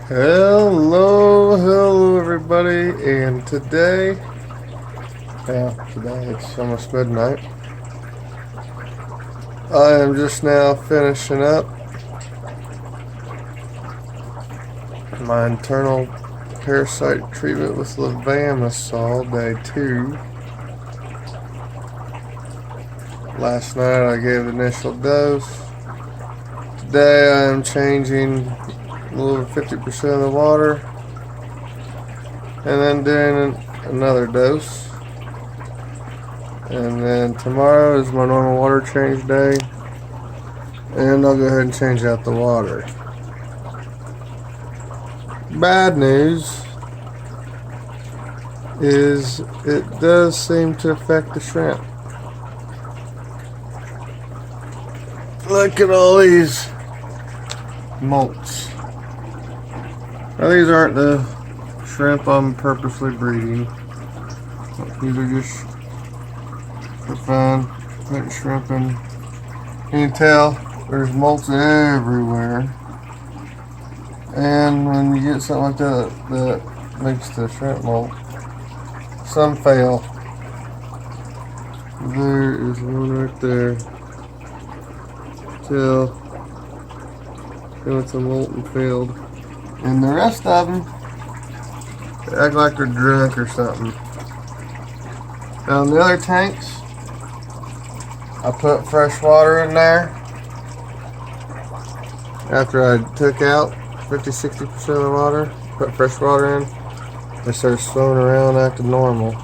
Hello everybody, and today it's almost midnight. I am just now finishing up my internal parasite treatment with Levamisole, day 2. Last night I gave the initial dose. Today I am changing a little over 50% of the water and then doing another dose. And then tomorrow is my normal water change day, and I'll go ahead and change out the water. Bad news is it does seem to affect the shrimp. Look at all these molts. Now these aren't the shrimp I'm purposely breeding. These are just for fun, putting shrimp in. You can tell there's molts everywhere. And when you get something like that makes the shrimp molt, some fail. There is one right there. It's a molten failed. And the rest of them, they act like they're drunk or something. Now in the other tanks, I put fresh water in there. After I took out 50-60% of the water, put fresh water in, they started swimming around acting normal.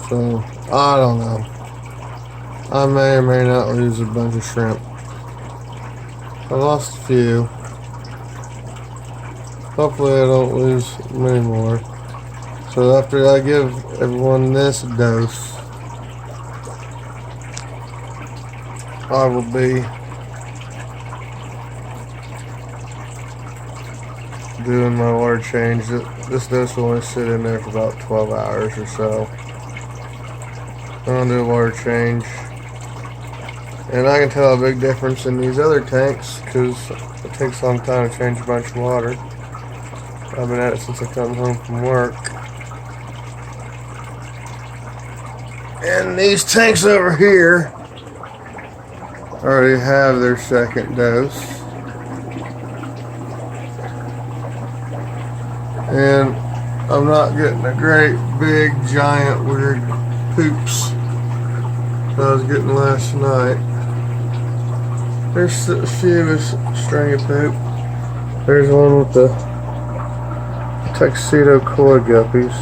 So, I don't know. I may or may not lose a bunch of shrimp. I lost a few. Hopefully I don't lose many more. So after I give everyone this dose, I will be doing my water change. This dose will only sit in there for about 12 hours or so. I'm going to do a water change. And I can tell a big difference in these other tanks because it takes a long time to change a bunch of water. I've been at it since I come home from work. And these tanks over here already have their second dose. And I'm not getting a great, big, giant, weird poops that I was getting last night. There's a few with stringy poop. There's one with the tuxedo koi guppies.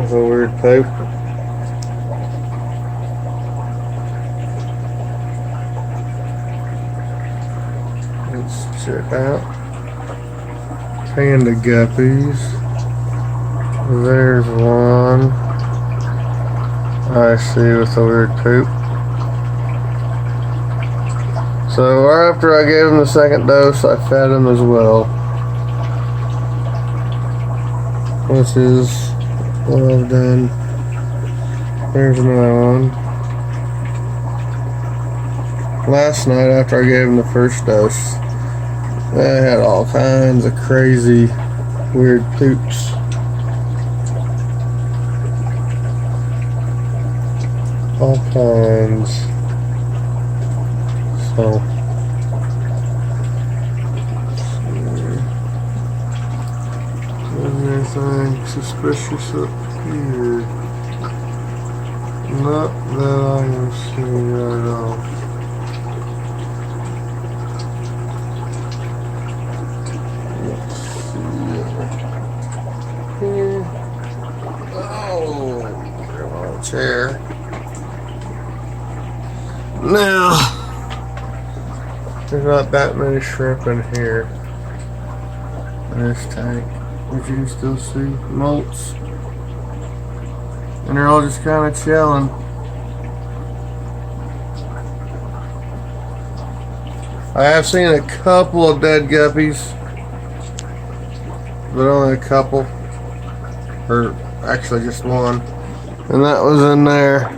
With a weird poop. Let's check out panda guppies. There's one I see with a weird poop. So right after I gave him the second dose, I fed him as well, which is what I've done. There's another one. Last night after I gave him the first dose, they had all kinds of crazy weird poops. All kinds. So anything suspicious up here? Not that I am seeing right at all. Let's see here. Oh, grab on a chair. Now, there's not that many shrimp in here in this tank, but you can still see molts, and they're all just kind of chilling. I have seen a couple of dead guppies, but only a couple, or actually just one, and that was in there.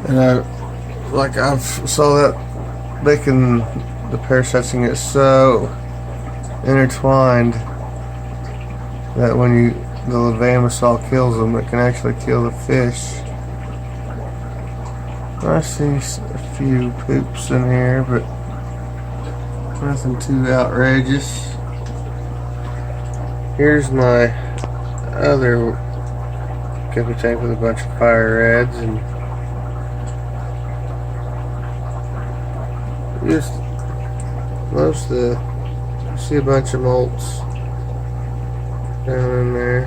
And I've saw that the parasites can get so intertwined that when the Levamisole kills them, it can actually kill the fish. I see a few poops in here, but nothing too outrageous. Here's my other guppy tank with a bunch of fire reds, and just you see a bunch of molts down in there,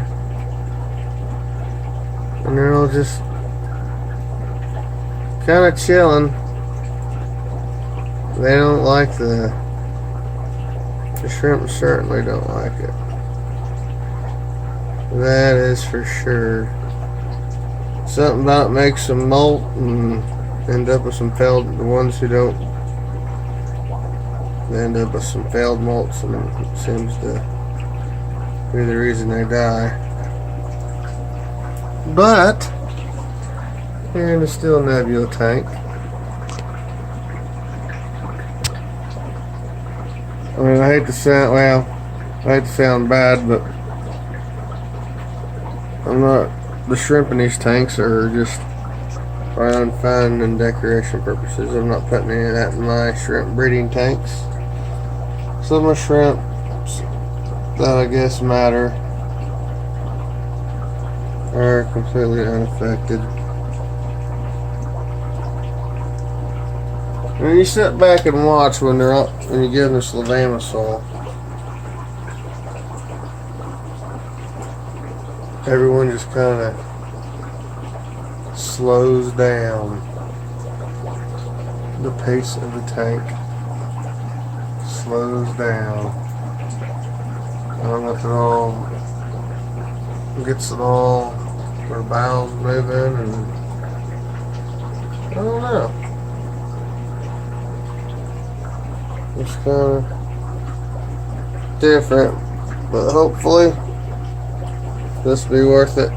and they're all just kind of chilling. They don't like the shrimp certainly don't like it. That is for sure. Something about it makes them molt and end up with some failed. The ones who don't, they end up with some failed molts, and it seems to be the reason they die. But here in the still nebula tank, I mean, I hate to sound bad, but the shrimp in these tanks are just for fun and decoration purposes. I'm not putting any of that in my shrimp breeding tanks. So my shrimps that I guess matter are completely unaffected. And you sit back and watch when you give them this Levamisole. Everyone just kind of slows down. The pace of the tank slows down. I don't know if it all gets their bowels moving, and I don't know. It's kind of different, but hopefully this will be worth it.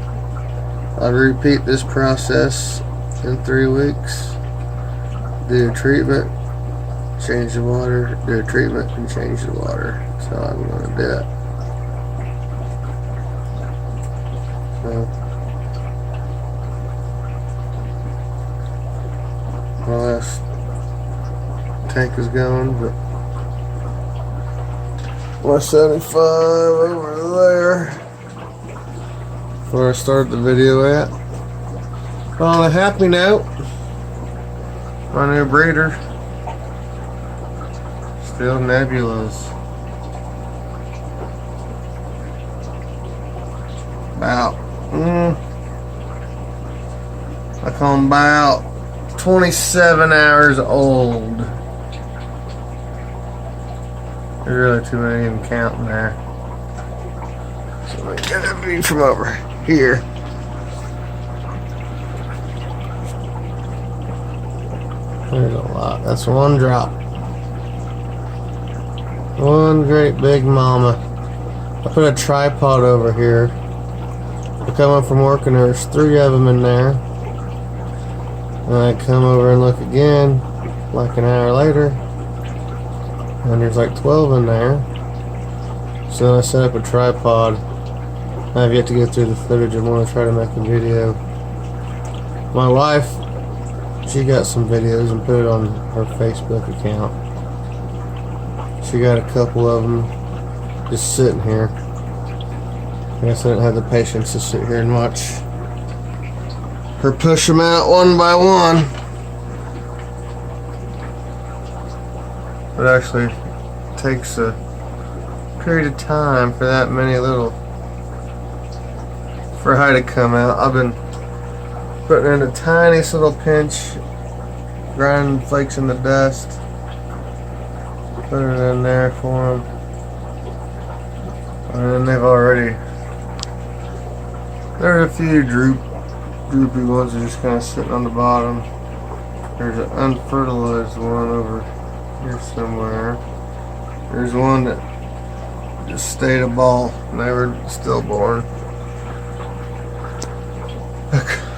I'll repeat this process in 3 weeks. Do a treatment, change the water, do a treatment, and change the water. That's how I'm going to do it. So, my last tank is going, but my 75 over there, where I started the video at. On a happy note, my new breeder, still nebulas. About, I call them about 27 hours old. There's really too many even counting there. So let me get that view from over here. There's a lot. That's one drop. One great big mama. I put a tripod over here. I come up from work and there's 3 of them in there. And I come over and look again like an hour later, and there's like 12 in there. So then I set up a tripod. I have yet to get through the footage. I want to try to make a video. My wife, she got some videos and put it on her Facebook account. She got a couple of them just sitting here. I guess I didn't have the patience to sit here and watch her push them out one by one. It actually takes a period of time for that many for her to come out. I've been putting in the tiniest little pinch, grinding flakes in the dust, putting it in there for them, and then there's a few droopy ones that are just kind of sitting on the bottom. There's an unfertilized one over here somewhere. There's one that just stayed a ball, never stillborn.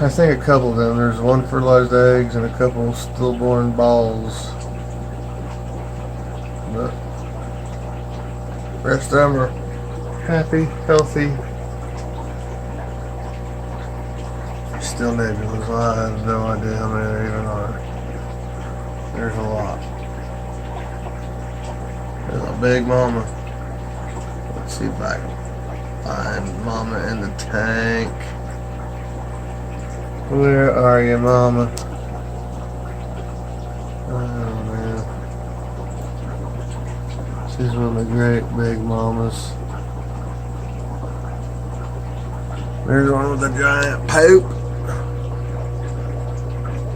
I think a couple of them. There's one fertilized eggs and a couple stillborn balls. But the rest of them are happy, healthy. Still nebulous. I have no idea how many there even are. There's a lot. There's a big mama. Let's see if I can find mama in the tank. Where are you, mama? Oh man. She's one of the great big mamas. There's one with a giant poop.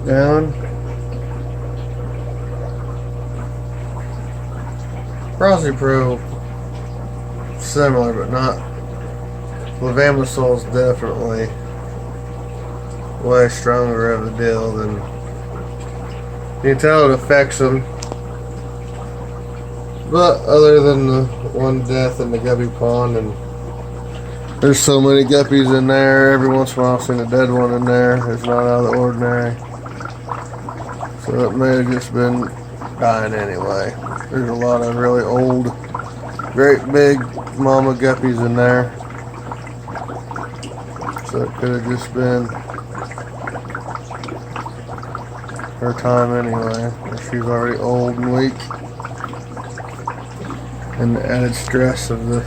Down. Parasite similar, but not. Levamisole is definitely way stronger of a deal than. You can tell it affects them. But other than the one death in the guppy pond, and there's so many guppies in there, every once in a while I've seen a dead one in there. It's not out of the ordinary. So it may have just been dying anyway. There's a lot of really old, great big mama guppies in there. So it could have just been her time anyway. She's already old and weak. And the added stress of the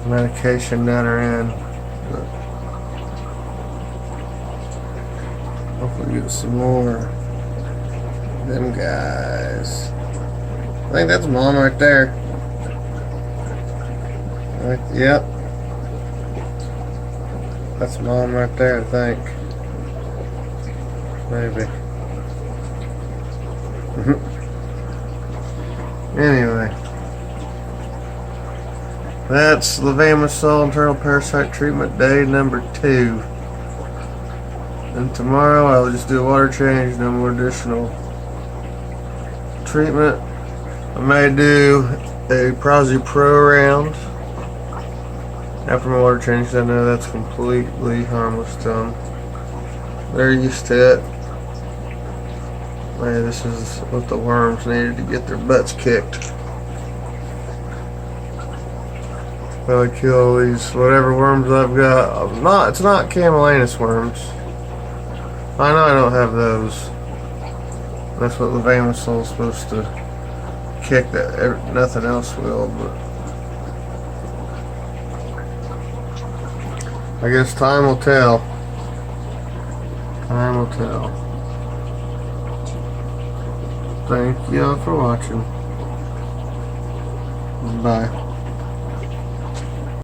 medication that are in. But hopefully get some more. Them guys. I think that's mom right there. Right, yep. That's mom right there, I think. Maybe. Anyway. That's Levamisole internal parasite treatment day number 2. And tomorrow I'll just do a water change, no more additional treatment. I may do a Parasite Pro round after my water change. I know that's completely harmless to them. They're used to it. Man, this is what the worms needed to get their butts kicked. I'll kill these whatever worms I've got. It's not camellinus worms. I know I don't have those. That's what Levamisole is supposed to kick. That nothing else will. But I guess time will tell. Time will tell. Thank y'all for watching. Bye.